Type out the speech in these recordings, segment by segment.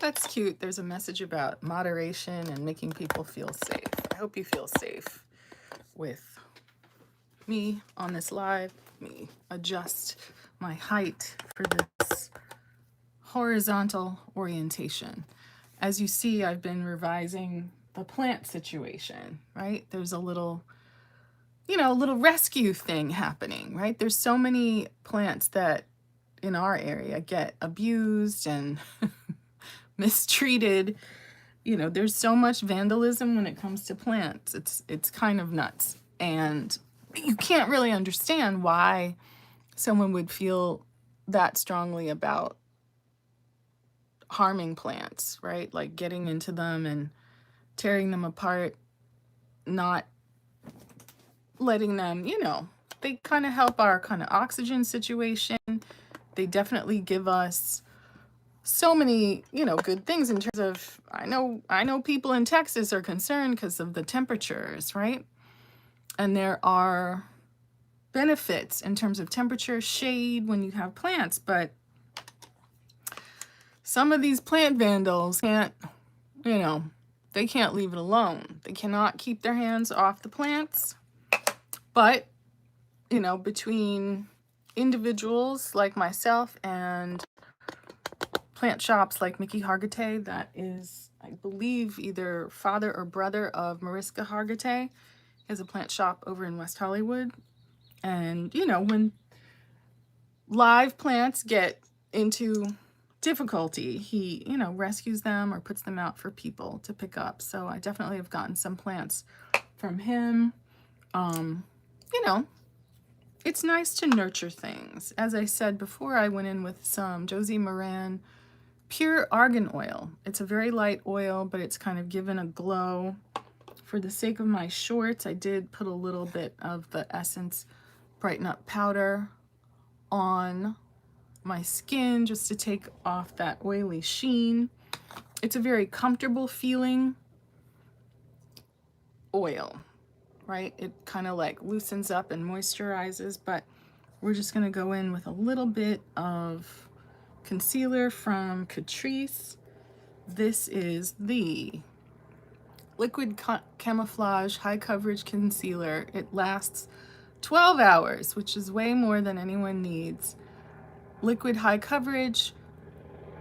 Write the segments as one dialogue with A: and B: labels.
A: that's cute. There's a message about moderation and making people feel safe. I hope you feel safe with me on this live. Let me adjust my height for this horizontal orientation. As you see, I've been revising the plant situation, right? There's a little, a little rescue thing happening, right? There's so many plants that in our area get abused and mistreated. There's so much vandalism when it comes to plants. It's kind of nuts. And you can't really understand why someone would feel that strongly about harming plants, right? Like getting into them and tearing them apart, not letting them, they kind of help our kind of oxygen situation. They definitely give us so many, good things in terms of, I know people in Texas are concerned because of the temperatures, right? And there are benefits in terms of temperature, shade when you have plants, but some of these plant vandals can't, they can't leave it alone. They cannot keep their hands off the plants. But, between individuals like myself and plant shops like Mickey Hargitay, that is, I believe, either father or brother of Mariska Hargitay, he has a plant shop over in West Hollywood. And, when live plants get into difficulty, he, rescues them or puts them out for people to pick up. So I definitely have gotten some plants from him. It's nice to nurture things. As I said before, I went in with some Josie Maran pure argan oil. It's a very light oil, but it's kind of given a glow. For the sake of my shorts, I did put a little bit of the Essence Brighten Up powder on my skin just to take off that oily sheen. It's a very comfortable feeling oil, right? It kind of like loosens up and moisturizes, but we're just going to go in with a little bit of concealer from Catrice. This is the Liquid Camouflage High Coverage Concealer. It lasts 12 hours, which is way more than anyone needs. Liquid high coverage,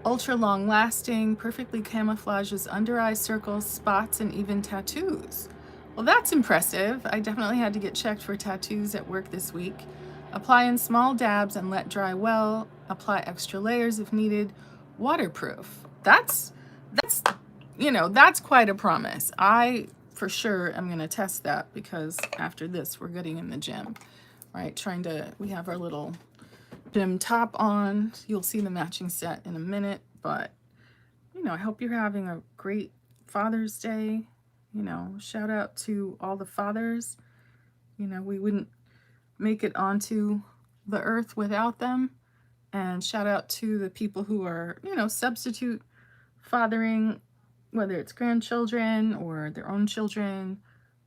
A: ultra long lasting, perfectly camouflages under eye circles, spots, and even tattoos. Well, that's impressive. I definitely had to get checked for tattoos at work this week. Apply in small dabs and let dry well. Apply extra layers if needed. Waterproof. That's quite a promise. I for sure am going to test that because after this we're getting in the gym, right? We have our little gym top on. You'll see the matching set in a minute, but I hope you're having a great Father's Day. Shout out to all the fathers. We wouldn't make it onto the earth without them. And shout out to the people who are, substitute fathering, whether it's grandchildren or their own children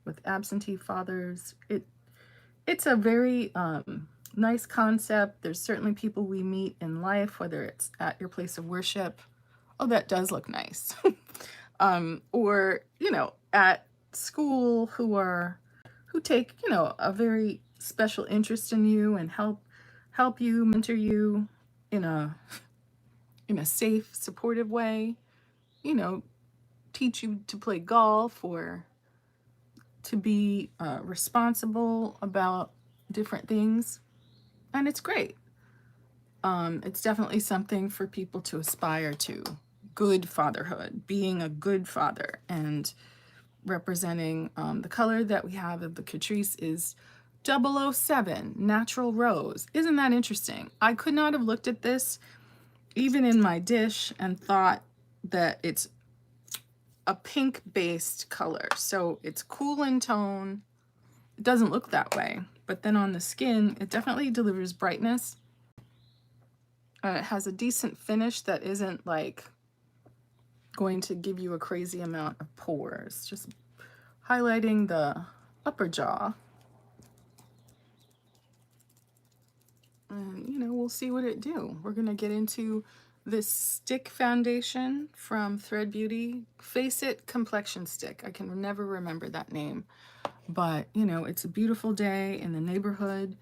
A: with absentee fathers. It's a very nice concept. There's certainly people we meet in life, whether it's at your place of worship. Oh, that does look nice. Or, at school who take, a very special interest in you and help you, mentor you in a safe, supportive way. Teach you to play golf or to be responsible about different things. And it's great. It's definitely something for people to aspire to. Good fatherhood, being a good father, and representing the color that we have of the Catrice is 007, Natural Rose. Isn't that interesting? I could not have looked at this even in my dish and thought that it's a pink-based color. So it's cool in tone. It doesn't look that way, but then on the skin, it definitely delivers brightness. And it has a decent finish that isn't like going to give you a crazy amount of pores. Just highlighting the upper jaw. And, we'll see what it do. We're going to get into this stick foundation from Thread Beauty, Face It Complexion Stick. I can never remember that name, but you know, it's a beautiful day in the neighborhood.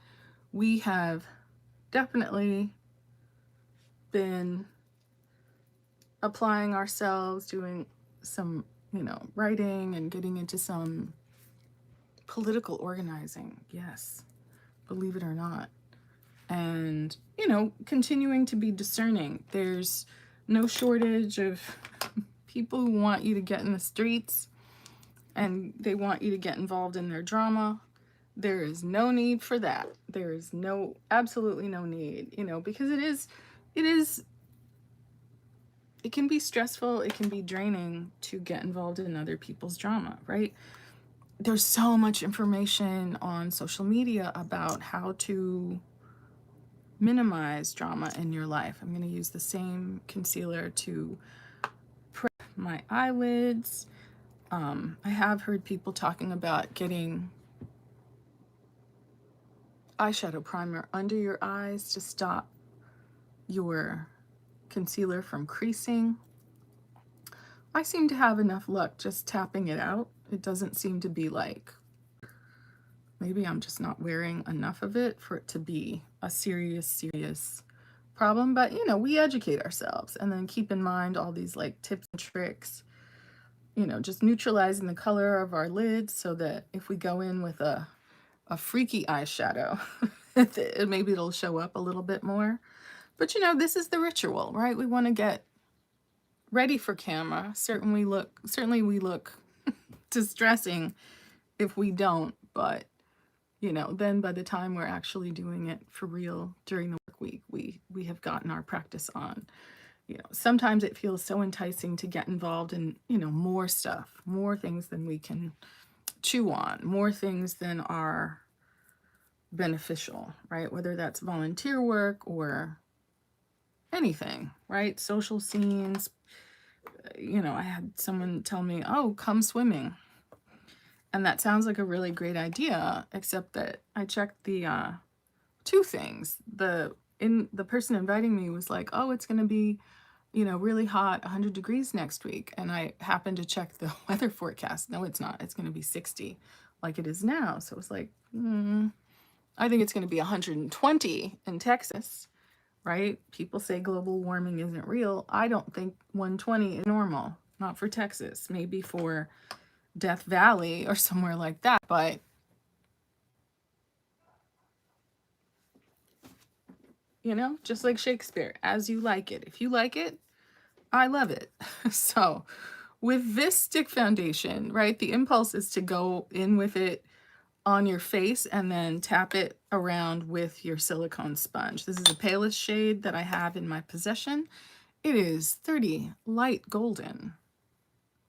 A: We have definitely been applying ourselves, doing some, you know, writing and getting into some political organizing. Yes, believe it or not. And, you know, continuing to be discerning. There's no shortage of people who want you to get in the streets and they want you to get involved in their drama. There is no need for that. There is absolutely no need, you know, because it can be stressful, it can be draining to get involved in other people's drama, right? There's so much information on social media about how to minimize drama in your life. I'm going to use the same concealer to prep my eyelids. I have heard people talking about getting eyeshadow primer under your eyes to stop your concealer from creasing. I seem to have enough luck just tapping it out. It doesn't seem to be like, maybe I'm just not wearing enough of it for it to be a serious problem. But you know, we educate ourselves and then keep in mind all these like tips and tricks, you know, just neutralizing the color of our lids so that if we go in with a freaky eyeshadow, maybe it'll show up a little bit more. But you know, this is the ritual, right? We want to get ready for camera. Certainly we look distressing if we don't, but you know, then by the time we're actually doing it for real during the work week, we have gotten our practice on. You know, sometimes it feels so enticing to get involved in, you know, more stuff, more things than we can chew on, more things than are beneficial, right? Whether that's volunteer work or anything, right? Social scenes. You know, I had someone tell me, oh, come swimming. And that sounds like a really great idea, except that I checked the two things. The person inviting me was like, oh, it's going to be, you know, really hot, 100 degrees next week. And I happened to check the weather forecast. No, it's not. It's going to be 60 like it is now. So it was like, I think it's going to be 120 in Texas, right? People say global warming isn't real. I don't think 120 is normal. Not for Texas. Maybe for Death Valley or somewhere like that. But you know, just like Shakespeare, as you like it. If you like it, I love it. So with this stick foundation, right, the impulse is to go in with it on your face and then tap it around with your silicone sponge. This is the palest shade that I have in my possession. It is 30 light golden,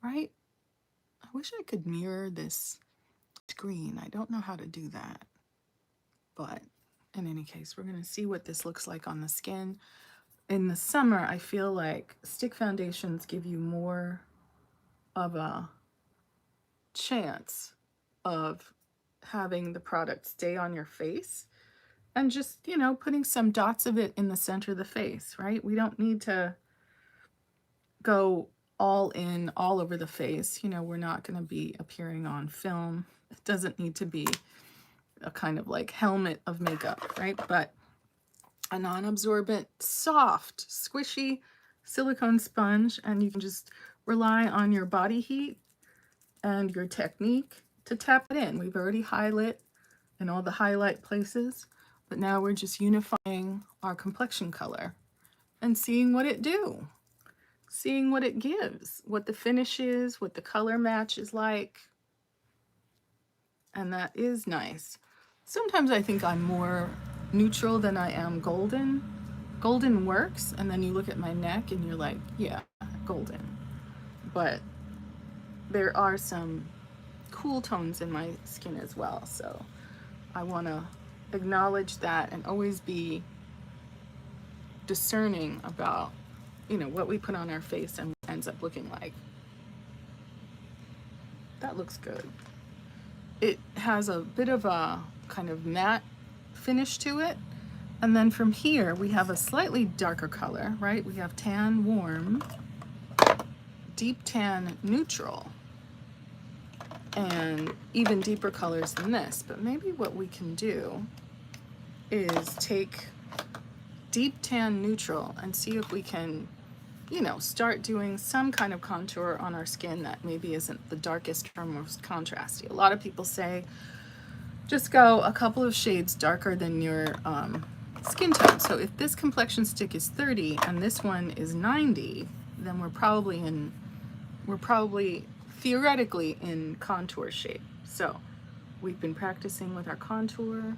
A: right? I wish I could mirror this screen. I don't know how to do that, but in any case, we're going to see what this looks like on the skin. In the summer, I feel like stick foundations give you more of a chance of having the product stay on your face and just, you know, putting some dots of it in the center of the face, right? We don't need to go all in all over the face. You know, we're not going to be appearing on film. It doesn't need to be a kind of like helmet of makeup, right? But a non-absorbent, soft, squishy silicone sponge, and you can just rely on your body heat and your technique to tap it in. We've already highlighted in all the highlight places, but now we're just unifying our complexion color and seeing what it do, seeing what it gives, what the finish is, what the color match is like, and that is nice. Sometimes I think I'm more neutral than I am golden. Golden works, and then you look at my neck and you're like, yeah, golden. But there are some cool tones in my skin as well, so I want to acknowledge that and always be discerning about, you know, what we put on our face and what ends up looking like. That looks good. It has a bit of a kind of matte finish to it, And then from here, we have a slightly darker color, right? We have tan warm, deep tan neutral, and even deeper colors than this. But maybe what we can do is take deep tan neutral and see if we can, you know, start doing some kind of contour on our skin that maybe isn't the darkest or most contrasty. A lot of people say just go a couple of shades darker than your skin tone. So if this complexion stick is 30 and this one is 90, then we're probably theoretically in contour shape. So we've been practicing with our contour.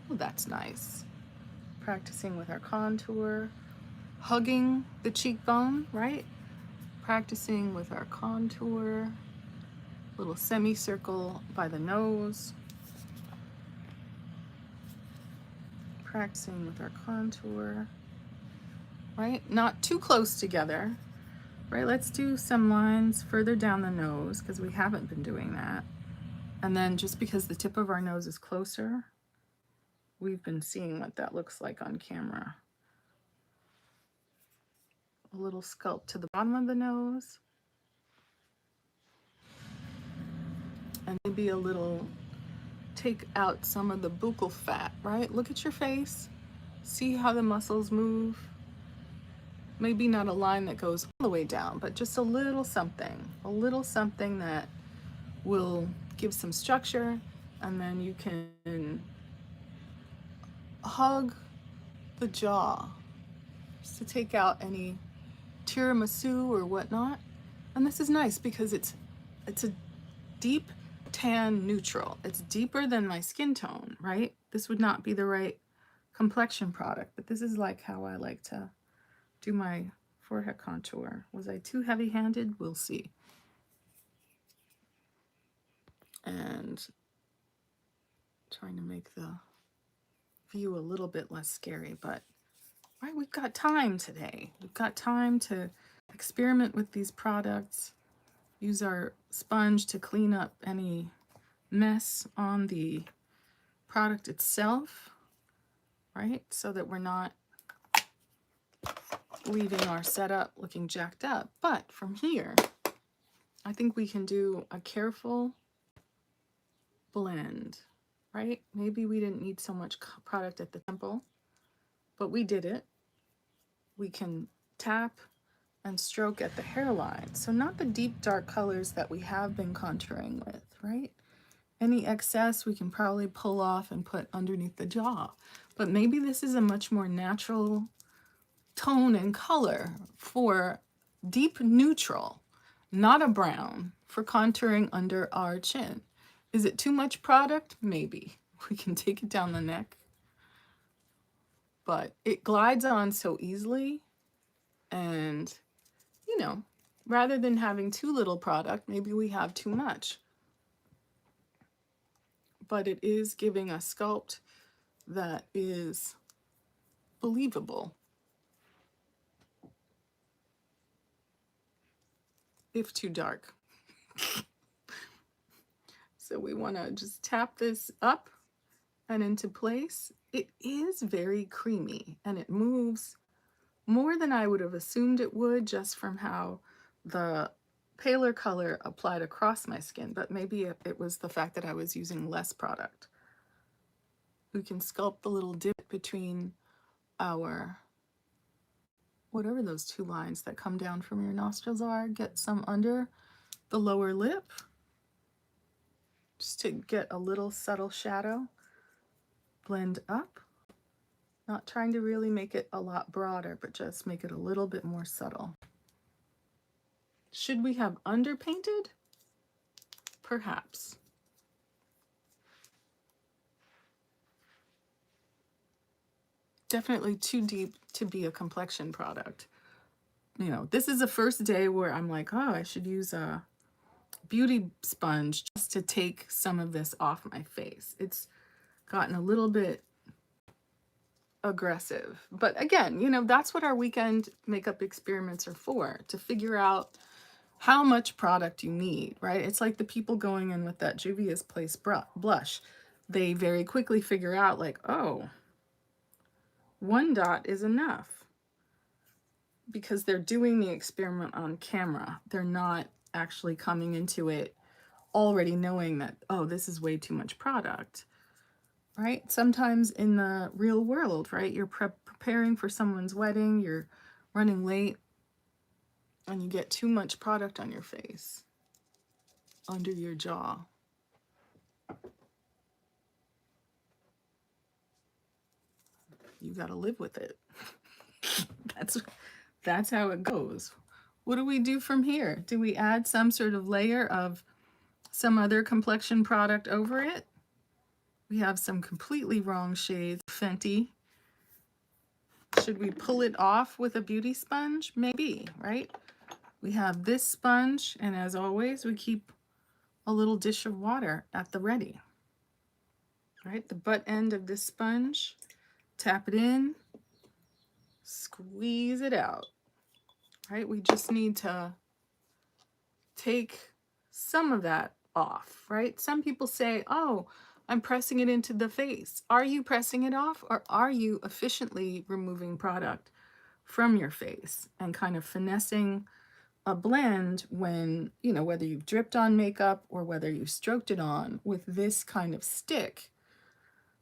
A: Oh, that's nice. Practicing with our contour, hugging the cheekbone, right? Practicing with our contour, little semicircle by the nose. Practicing with our contour, right? Not too close together, right? Let's do some lines further down the nose because we haven't been doing that. And then just because the tip of our nose is closer, we've been seeing what that looks like on camera. A little sculpt to the bottom of the nose. And maybe a little, take out some of the buccal fat, right? Look at your face. See how the muscles move. Maybe not a line that goes all the way down, but just a little something that will give some structure, and then you can hug the jaw just to take out any tiramisu or whatnot. And this is nice because it's a deep tan neutral. It's deeper than my skin tone, right? This would not be the right complexion product, but this is like how I like to do my forehead contour. Was I too heavy-handed? We'll see. And trying to make the view a little bit less scary, but right, we've got time today. We've got time to experiment with these products, use our sponge to clean up any mess on the product itself, right? So that we're not leaving our setup looking jacked up. But from here, I think we can do a careful blend, right? Maybe we didn't need so much product at the temple, but we did it. We can tap and stroke at the hairline. So not the deep dark colors that we have been contouring with, right? Any excess we can probably pull off and put underneath the jaw. But maybe this is a much more natural tone and color for deep neutral, not a brown, for contouring under our chin. Is it too much product? Maybe. We can take it down the neck. But it glides on so easily, and you know, rather than having too little product, maybe we have too much. But it is giving a sculpt that is believable, if too dark. So we want to just tap this up and into place. It is very creamy and it moves more than I would have assumed it would just from how the paler color applied across my skin, but maybe it was the fact that I was using less product. We can sculpt the little dip between our, whatever those two lines that come down from your nostrils are, get some under the lower lip, just to get a little subtle shadow. Blend up, not trying to really make it a lot broader, but just make it a little bit more subtle. Should we have underpainted? Perhaps. Definitely too deep to be a complexion product. You know, this is the first day where I'm like, oh, I should use a beauty sponge just to take some of this off my face. It's gotten a little bit aggressive. But again, you know, that's what our weekend makeup experiments are for, to figure out how much product you need, right? It's like the people going in with that Juvia's Place blush. They very quickly figure out like, oh, one dot is enough because they're doing the experiment on camera. They're not actually coming into it already knowing that, oh, this is way too much product, right? Sometimes in the real world, right, you're preparing for someone's wedding, you're running late, and you get too much product on your face, under your jaw. You got to live with it. That's how it goes. What do we do from here? Do we add some sort of layer of some other complexion product over it? We have some completely wrong shades. Fenty. Should we pull it off with a beauty sponge? Maybe, right? We have this sponge, and as always, we keep a little dish of water at the ready. Right? The butt end of this sponge, tap it in, squeeze it out. Right? We just need to take some of that off, right? Some people say, oh, I'm pressing it into the face. Are you pressing it off, or are you efficiently removing product from your face and kind of finessing a blend when, you know, whether you've dripped on makeup or whether you stroked it on with this kind of stick?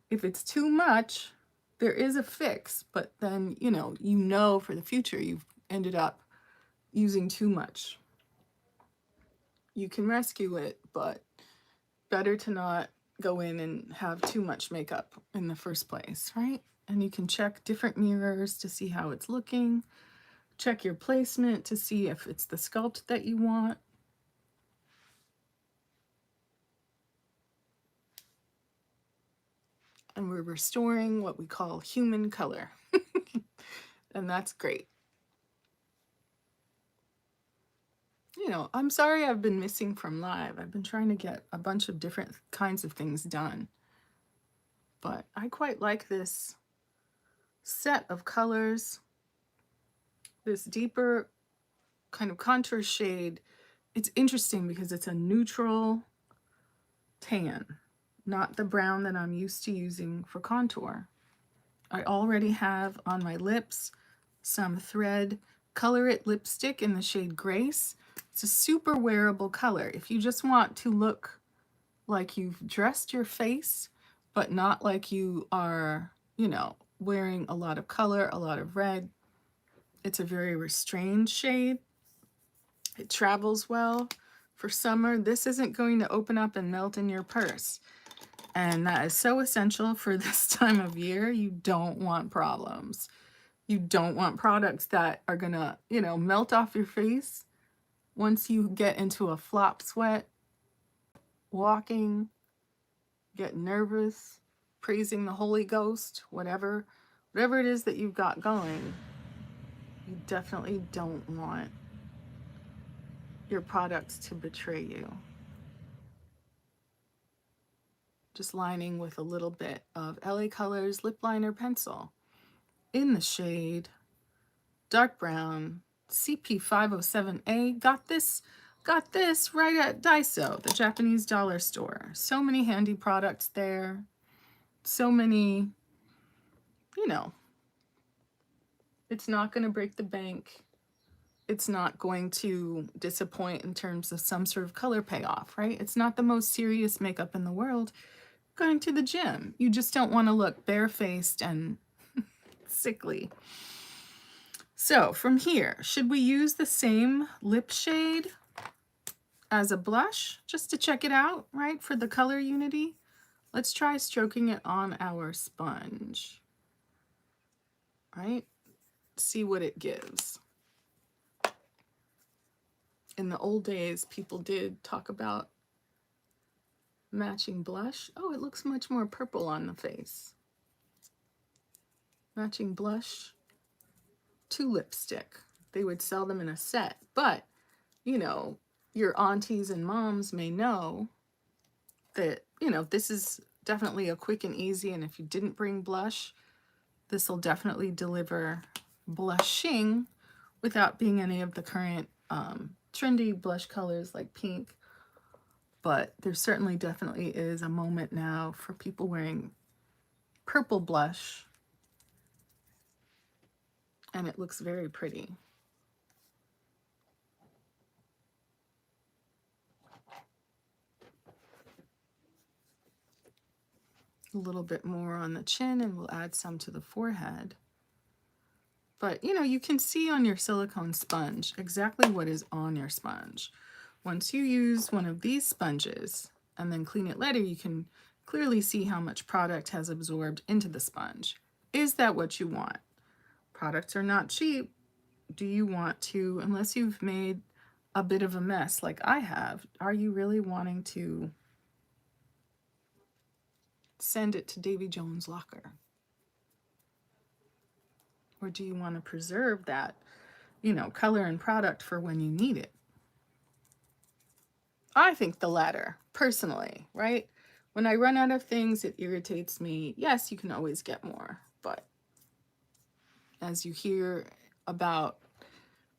A: If it's too much, there is a fix, but then, you know for the future you've ended up using too much. You can rescue it, but better to not go in and have too much makeup in the first place, right? And you can check different mirrors to see how it's looking. Check your placement to see if it's the sculpt that you want. And we're restoring what we call human color. And that's great. You know, I'm sorry I've been missing from live. I've been trying to get a bunch of different kinds of things done. But I quite like this set of colors. This deeper kind of contour shade. It's interesting because it's a neutral tan, not the brown that I'm used to using for contour. I already have on my lips some Thread Color It lipstick in the shade Grace. It's a super wearable color. If you just want to look like you've dressed your face, but not like you are, wearing a lot of color, a lot of red. It's a very restrained shade. It travels well for summer. This isn't going to open up and melt in your purse. And that is so essential for this time of year. You don't want problems. You don't want products that are gonna, melt off your face once you get into a flop sweat, walking, get nervous, praising the Holy Ghost, whatever it is that you've got going. You definitely don't want your products to betray you. Just lining with a little bit of LA Colors lip liner pencil in the shade dark brown CP507A. Got this right at Daiso, the Japanese dollar store. So many handy products there. So many, it's not going to break the bank. It's not going to disappoint in terms of some sort of color payoff, right? It's not the most serious makeup in the world. Going to the gym, you just don't want to look barefaced and sickly. So from here, should we use the same lip shade as a blush just to check it out, right? For the color unity, let's try stroking it on our sponge, right? See what it gives. In the old days, people did talk about matching blush. Oh, it looks much more purple on the face. Matching blush to lipstick. They would sell them in a set, but your aunties and moms may know that, this is definitely a quick and easy, and if you didn't bring blush, this will definitely deliver blushing without being any of the current trendy blush colors like pink. But there certainly definitely is a moment now for people wearing purple blush and it looks very pretty. A little bit more on the chin, and we'll add some to the forehead. But you know, you can see on your silicone sponge exactly what is on your sponge. Once you use one of these sponges and then clean it later, you can clearly see how much product has absorbed into the sponge. Is that what you want? Products are not cheap. Do you want to, unless you've made a bit of a mess like I have, are you really wanting to send it to Davy Jones' locker? Or do you want to preserve that, you know, color and product for when you need it? I think the latter, personally, right? When I run out of things, it irritates me. Yes, you can always get more, but as you hear about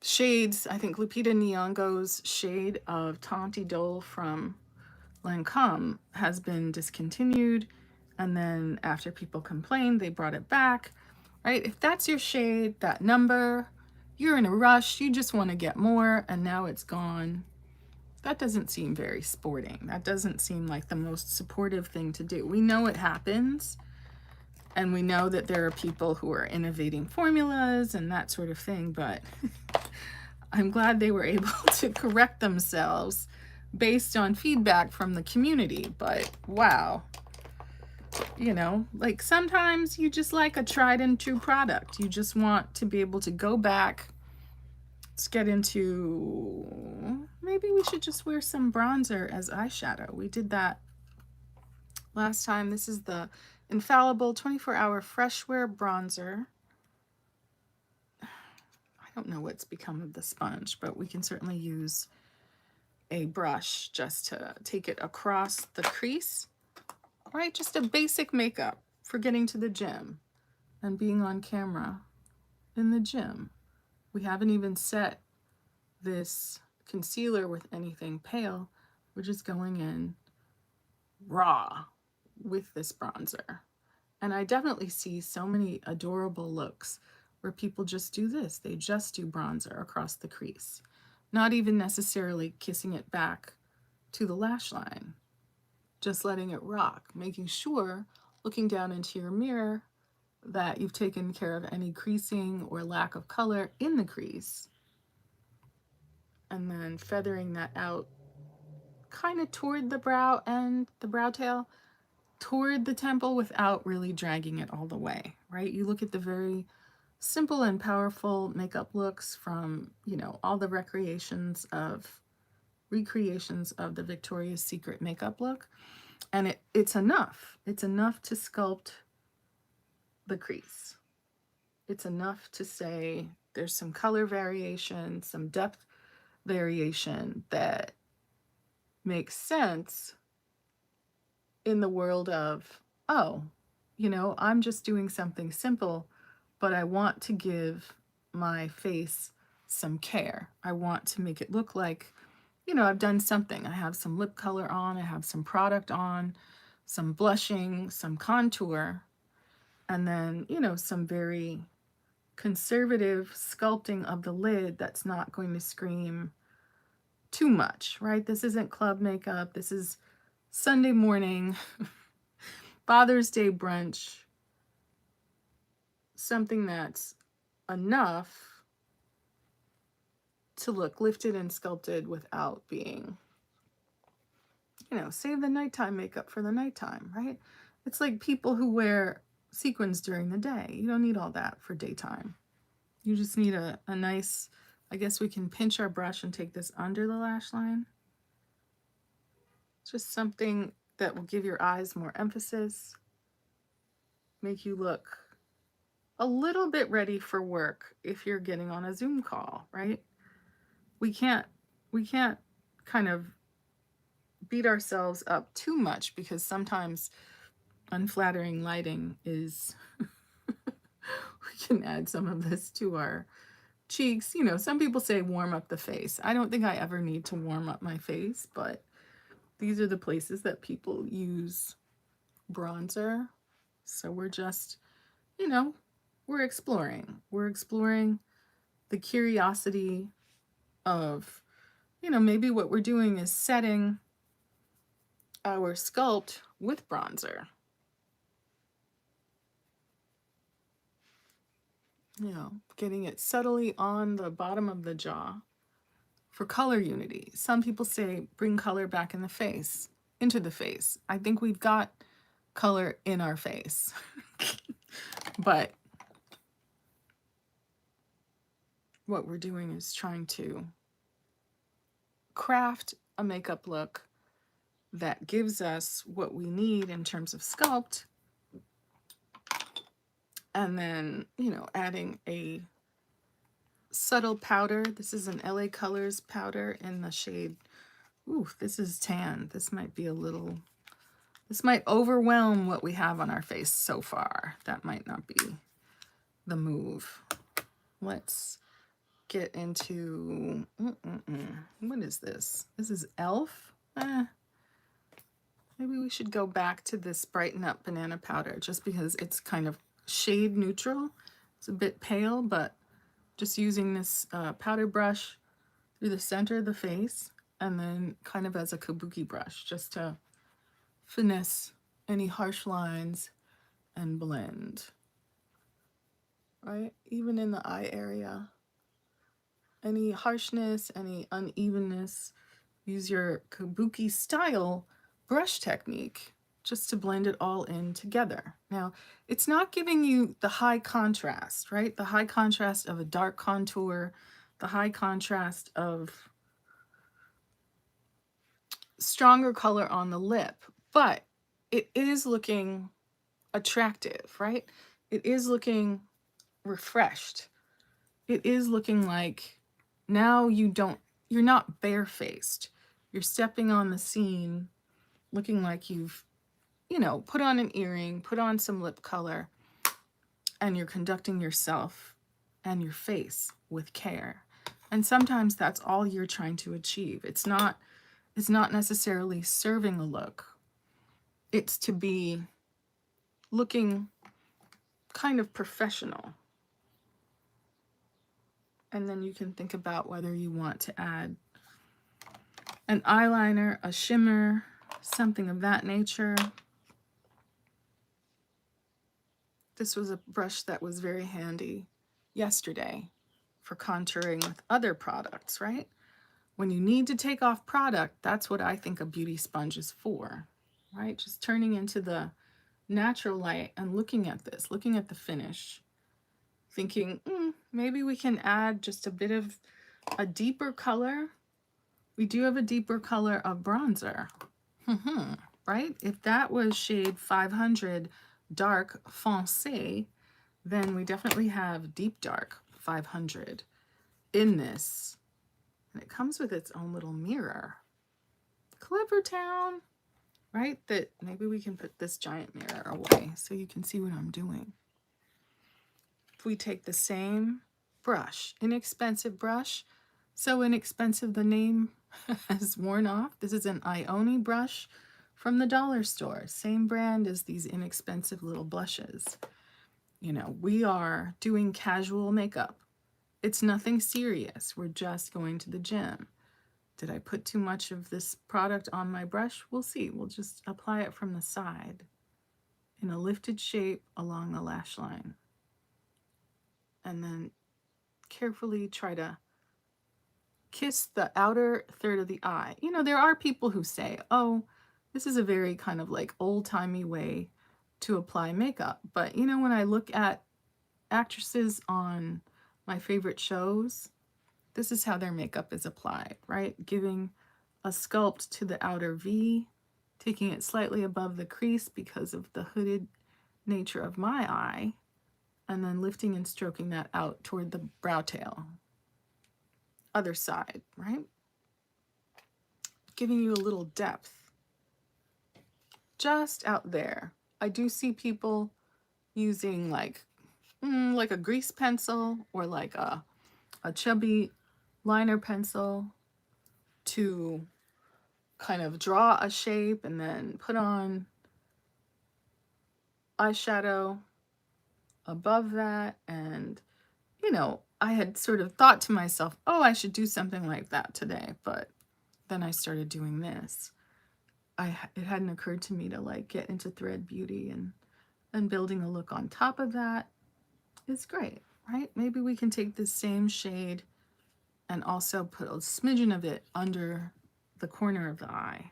A: shades, I think Lupita Nyong'o's shade of Tanti Dole from Lancome has been discontinued, and then after people complained, they brought it back, right? If that's your shade, that number, you're in a rush, you just want to get more, and now it's gone. That doesn't seem very sporting. That doesn't seem like the most supportive thing to do. We know it happens, and we know that there are people who are innovating formulas and that sort of thing, but I'm glad they were able to correct themselves based on feedback from the community. But wow, you know, like sometimes you just like a tried and true product. You just want to be able to go back. Let's get into, maybe we should just wear some bronzer as eyeshadow. We did that last time. This is the Infallible 24-Hour Fresh Wear Bronzer. I don't know what's become of the sponge, but we can certainly use a brush just to take it across the crease. Right, just a basic makeup for getting to the gym and being on camera in the gym. We haven't even set this concealer with anything pale. We're just going in raw with this bronzer. And I definitely see so many adorable looks where people just do this. They just do bronzer across the crease, not even necessarily kissing it back to the lash line, just letting it rock, making sure, looking down into your mirror, that you've taken care of any creasing or lack of color in the crease. And then feathering that out kind of toward the brow and the brow tail, toward the temple without really dragging it all the way, right? You look at the very simple and powerful makeup looks from, you know, all the recreations of the Victoria's Secret makeup look, and it's enough. It's enough to sculpt the crease. It's enough to say there's some color variation, some depth variation that makes sense in the world of, oh, you know, I'm just doing something simple, but I want to give my face some care. I want to make it look like, you know, I've done something. I have some lip color on, I have some product on, some blushing, some contour, and then, you know, some very conservative sculpting of the lid that's not going to scream too much, right? This isn't club makeup. This is Sunday morning, Father's Day brunch, something that's enough to look lifted and sculpted without being, you know, save the nighttime makeup for the nighttime, right? It's like people who wear sequins during the day. You don't need all that for daytime. You just need a nice, I guess we can pinch our brush and take this under the lash line. It's just something that will give your eyes more emphasis, make you look a little bit ready for work if you're getting on a Zoom call, right? We can't kind of beat ourselves up too much, because sometimes unflattering lighting is we can add some of this to our cheeks. You know, some people say warm up the face. I don't think I ever need to warm up my face, but these are the places that people use bronzer. So we're just, you know, we're exploring. We're exploring the curiosity of, maybe what we're doing is setting our sculpt with bronzer. Getting it subtly on the bottom of the jaw for color unity. Some people say bring color back in the face, into the face. I think we've got color in our face. But what we're doing is trying to craft a makeup look that gives us what we need in terms of sculpt, and then, adding a subtle powder. This is an LA Colors powder in the shade, ooh, this is tan. This might be this might overwhelm what we have on our face so far. That might not be the move. Let's get into, what is this? This is e.l.f. Maybe we should go back to this Brighten Up banana powder just because it's kind of shade neutral. It's a bit pale, but just using this powder brush through the center of the face and then kind of as a kabuki brush just to finesse any harsh lines and blend, right? Even in the eye area, any harshness, any unevenness, use your kabuki style brush technique just to blend it all in together. Now, it's not giving you the high contrast, right? The high contrast of a dark contour, the high contrast of stronger color on the lip, but it is looking attractive, right? It is looking refreshed. It is looking like now you're not barefaced. You're stepping on the scene looking like you've, put on an earring, put on some lip color, and you're conducting yourself and your face with care. And sometimes that's all you're trying to achieve. It's not necessarily serving a look. It's to be looking kind of professional. And then you can think about whether you want to add an eyeliner, a shimmer, something of that nature. This was a brush that was very handy yesterday for contouring with other products, right? When you need to take off product, that's what I think a beauty sponge is for, right? Just turning into the natural light and looking at this, looking at the finish, thinking, maybe we can add just a bit of a deeper color. We do have a deeper color of bronzer, right? If that was shade 500 dark foncé, then we definitely have deep dark 500 in this. And it comes with its own little mirror. Clever town, right? That maybe we can put this giant mirror away so you can see what I'm doing. If we take the same brush, inexpensive brush, so inexpensive the name has worn off. This is an Ioni brush from the dollar store. Same brand as these inexpensive little blushes. We are doing casual makeup. It's nothing serious. We're just going to the gym. Did I put too much of this product on my brush? We'll see. We'll just apply it from the side in a lifted shape along the lash line. And then carefully try to kiss the outer third of the eye. There are people who say, oh, this is a very kind of like old-timey way to apply makeup. But when I look at actresses on my favorite shows, this is how their makeup is applied, right? Giving a sculpt to the outer V, taking it slightly above the crease because of the hooded nature of my eye, and then lifting and stroking that out toward the brow tail. Other side, right? Giving you a little depth. Just out there. I do see people using like a grease pencil or like a chubby liner pencil to kind of draw a shape and then put on eyeshadow above that. And, you know, I had sort of thought to myself, oh, I should do something like that today. But then I started doing this. It hadn't occurred to me to like get into thread beauty, and building a look on top of that is great, right? Maybe we can take this same shade and also put a smidgen of it under the corner of the eye,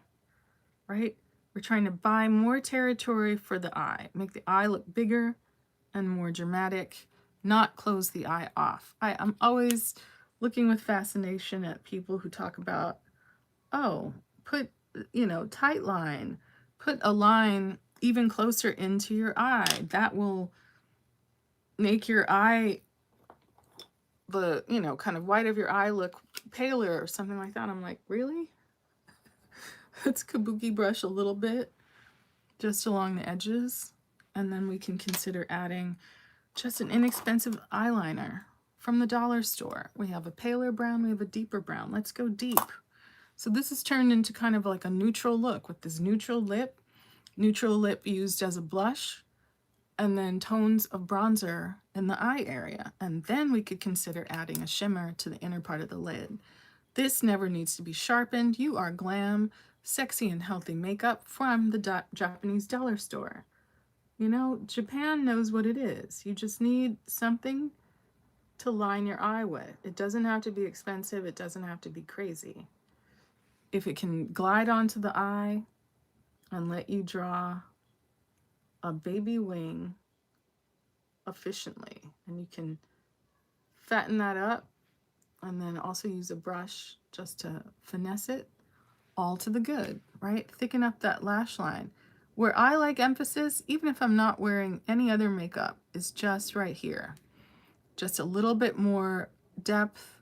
A: right? We're trying to buy more territory for the eye, make the eye look bigger and more dramatic, not close the eye off. I'm always looking with fascination at people who talk about, oh, put, you know, tight line, put a line even closer into your eye. That will make your eye, the, you know, kind of white of your eye look paler or something like that. I'm like, really? Let's kabuki brush a little bit just along the edges, and then we can consider adding just an inexpensive eyeliner from the dollar store. We have a paler brown, we have a deeper brown. Let's go deep. So this is turned into kind of like a neutral look with this neutral lip used as a blush, and then tones of bronzer in the eye area. And then we could consider adding a shimmer to the inner part of the lid. This never needs to be sharpened. You are glam, sexy, and healthy makeup from the Japanese dollar store. You know, Japan knows what it is. You just need something to line your eye with. It doesn't have to be expensive. It doesn't have to be crazy. If it can glide onto the eye and let you draw a baby wing efficiently, and you can fatten that up and then also use a brush just to finesse it, all to the good, right? Thicken up that lash line. Where I like emphasis, even if I'm not wearing any other makeup, is just right here. Just a little bit more depth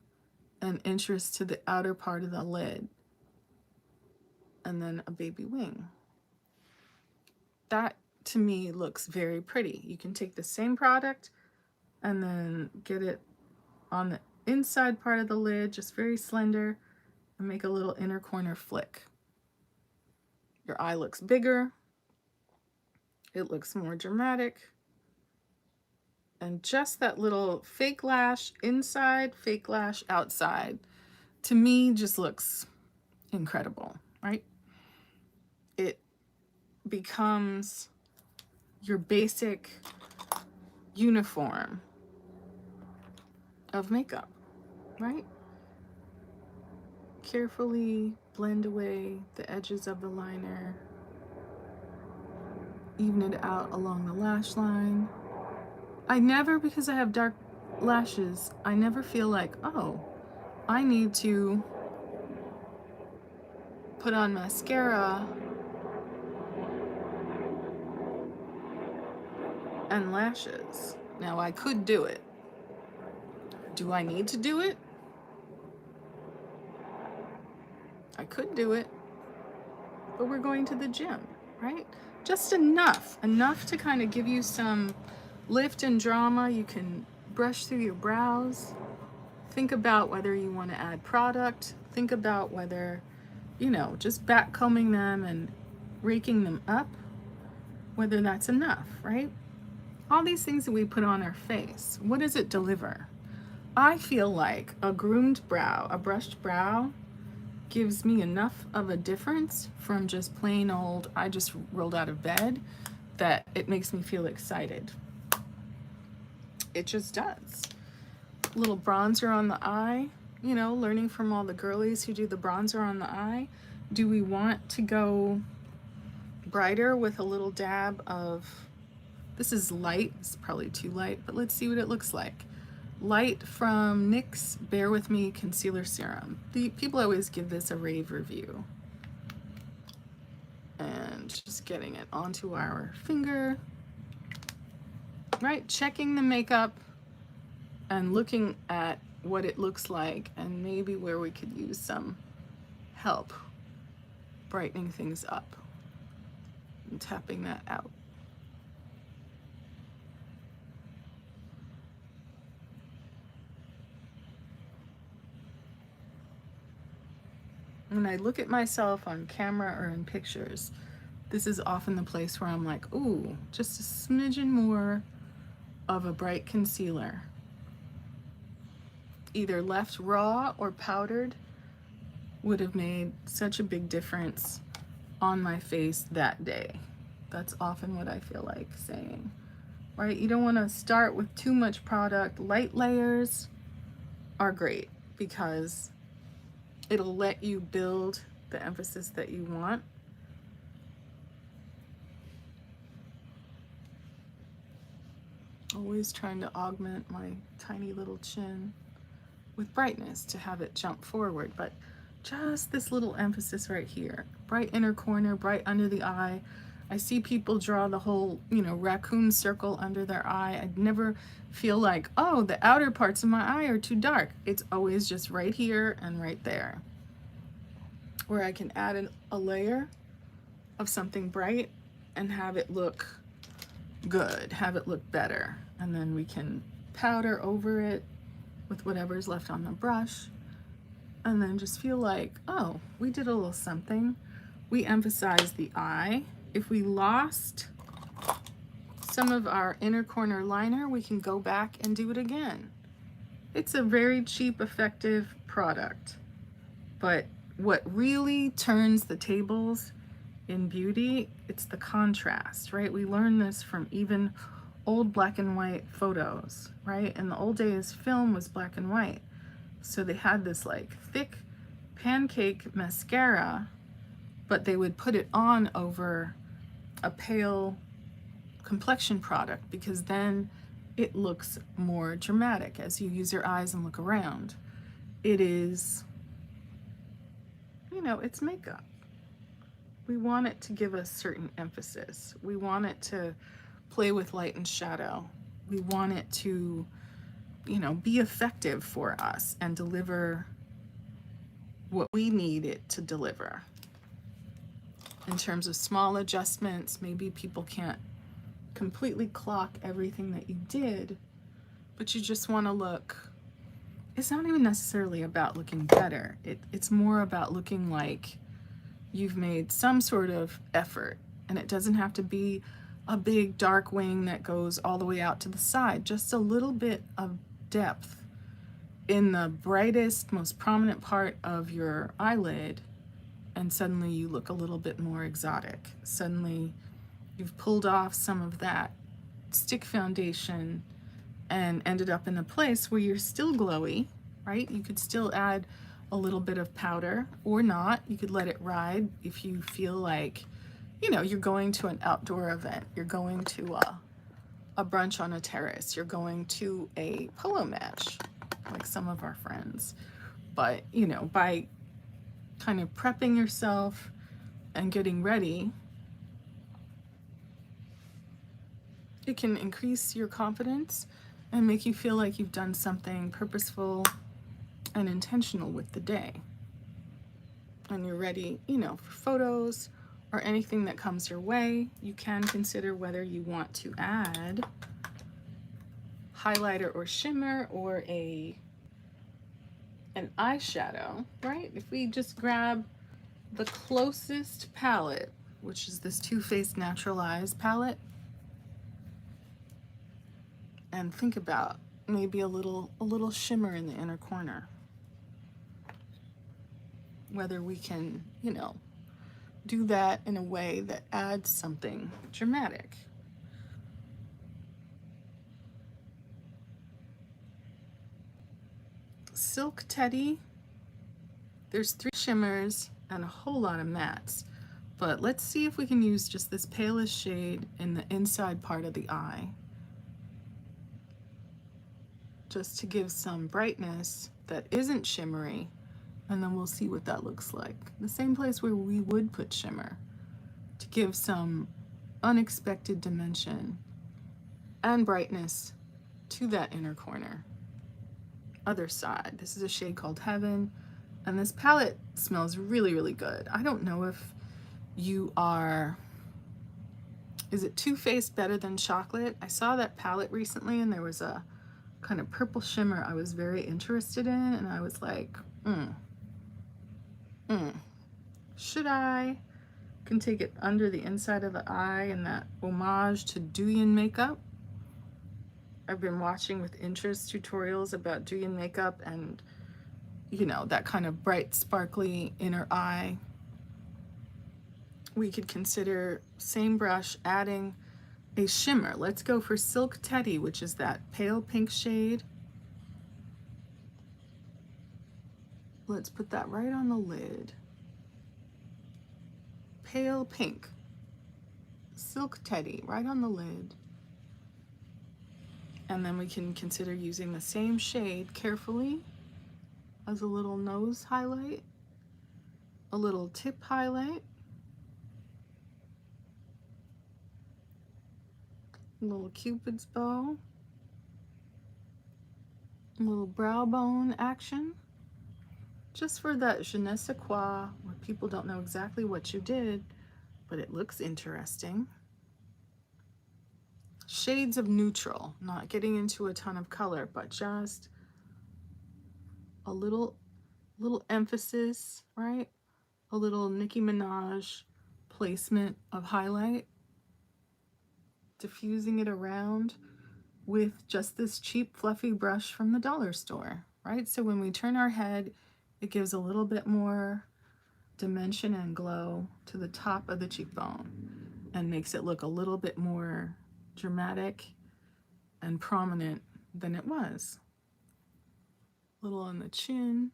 A: and interest to the outer part of the lid. And then a baby wing. That to me looks very pretty. You can take the same product and then get it on the inside part of the lid, just very slender, and make a little inner corner flick. Your eye looks bigger. It looks more dramatic. And just that little fake lash inside, fake lash outside, to me just looks incredible, right? It becomes your basic uniform of makeup, right? Carefully blend away the edges of the liner, even it out along the lash line. I never, because I have dark lashes, I never feel like, oh, I need to put on mascara and lashes. Now I could do it. Do I need to do it? I could do it, but we're going to the gym, right? Just enough to kind of give you some lift and drama. You can brush through your brows. Think about whether you want to add product. Think about whether, you know, just back combing them and raking them up, whether that's enough, right? All these things that we put on our face, what does it deliver? I feel like a groomed brow, a brushed brow, gives me enough of a difference from just plain old, I just rolled out of bed, that it makes me feel excited. It just does. A little bronzer on the eye, you know, learning from all the girlies who do the bronzer on the eye. Do we want to go brighter with a little dab of, this is light, it's probably too light, but let's see what it looks like. Light from NYX Bare With Me Concealer Serum. The people always give this a rave review. And just getting it onto our finger. Right, checking the makeup and looking at what it looks like and maybe where we could use some help brightening things up and tapping that out. When I look at myself on camera or in pictures, this is often the place where I'm like, ooh, just a smidgen more of a bright concealer, either left raw or powdered, would have made such a big difference on my face that day. That's often what I feel like saying, right? You don't want to start with too much product. Light layers are great because it'll let you build the emphasis that you want. Always trying to augment my tiny little chin with brightness to have it jump forward, but just this little emphasis right here. Bright inner corner, bright under the eye. I see people draw the whole, raccoon circle under their eye. I'd never feel like, oh, the outer parts of my eye are too dark. It's always just right here and right there, where I can add a layer of something bright and have it look good, have it look better. And then we can powder over it with whatever's left on the brush, and then just feel like, oh, we did a little something. We emphasized the eye. If we lost some of our inner corner liner, we can go back and do it again. It's a very cheap, effective product, but what really turns the tables in beauty, it's the contrast, right? We learn this from even old black and white photos, right? In the old days, film was black and white. So they had this like thick pancake mascara, but they would put it on over a pale complexion product because then it looks more dramatic as you use your eyes and look around. It is, it's makeup. We want it to give us certain emphasis. We want it to play with light and shadow. We want it to, be effective for us and deliver what we need it to deliver. In terms of small adjustments, maybe people can't completely clock everything that you did, but you just want to look. It's not even necessarily about looking better. It's more about looking like you've made some sort of effort, and it doesn't have to be a big dark wing that goes all the way out to the side, just a little bit of depth in the brightest, most prominent part of your eyelid, and suddenly you look a little bit more exotic. Suddenly you've pulled off some of that stick foundation and ended up in a place where you're still glowy, right? You could still add a little bit of powder or not. You could let it ride if you feel like, you're going to an outdoor event, you're going to a brunch on a terrace, you're going to a polo match, like some of our friends. But, by kind of prepping yourself and getting ready, it can increase your confidence and make you feel like you've done something purposeful and intentional with the day. And you're ready, for photos or anything that comes your way. You can consider whether you want to add highlighter or shimmer or an eyeshadow, right? If we just grab the closest palette, which is this Too Faced Natural Eyes palette, and think about maybe a little shimmer in the inner corner. Whether we can, do that in a way that adds something dramatic. Silk Teddy, there's 3 shimmers and a whole lot of mattes, but let's see if we can use just this palest shade in the inside part of the eye, just to give some brightness that isn't shimmery, and then we'll see what that looks like. The same place where we would put shimmer, to give some unexpected dimension and brightness to that inner corner. Other side, this is a shade called Heaven, and this palette smells really, really good. I don't know if you are, is it Too Faced Better Than Chocolate? I saw that palette recently and there was a kind of purple shimmer I was very interested in, and I was like, should I? Can take it under the inside of the eye in that homage to Douyin makeup. I've been watching with interest tutorials about doing makeup and, you know, that kind of bright, sparkly inner eye. We could consider, same brush, adding a shimmer. Let's go for Silk Teddy, which is that pale pink shade. Let's put that right on the lid. Pale pink. Silk Teddy, right on the lid. And then we can consider using the same shade carefully as a little nose highlight, a little tip highlight, a little Cupid's bow, a little brow bone action, just for that je ne sais quoi, where people don't know exactly what you did, but it looks interesting. Shades of neutral, not getting into a ton of color, but just a little emphasis, right? A little Nicki Minaj placement of highlight, diffusing it around with just this cheap fluffy brush from the dollar store, right? So when we turn our head, it gives a little bit more dimension and glow to the top of the cheekbone and makes it look a little bit more dramatic and prominent than it was. A little on the chin.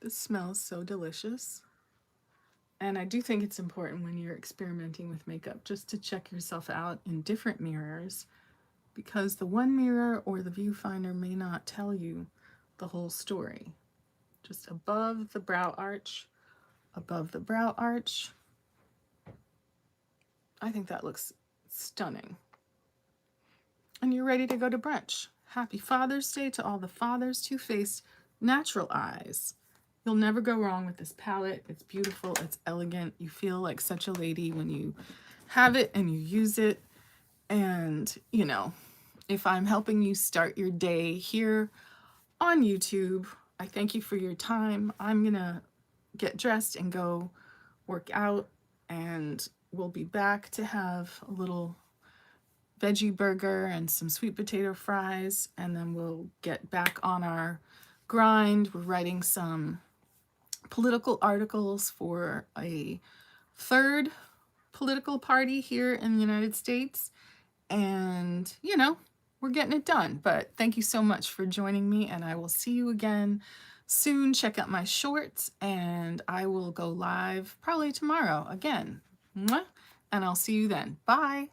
A: This smells so delicious. And I do think it's important when you're experimenting with makeup just to check yourself out in different mirrors, because the one mirror or the viewfinder may not tell you the whole story. Just above the brow arch, above the brow arch. I think that looks stunning. And you're ready to go to brunch. Happy Father's Day to all the fathers. Too Faced Natural Eyes. You'll never go wrong with this palette. It's beautiful, it's elegant. You feel like such a lady when you have it and you use it. And, you know, if I'm helping you start your day here on YouTube, I thank you for your time. I'm gonna get dressed and go work out, and we'll be back to have a little veggie burger and some sweet potato fries, and then we'll get back on our grind. We're writing some political articles for a third political party here in the United States, and you know, we're getting it done. But thank you so much for joining me, and I will see you again soon. Check out my shorts, and I will go live probably tomorrow again. Mwah! And I'll see you then. Bye.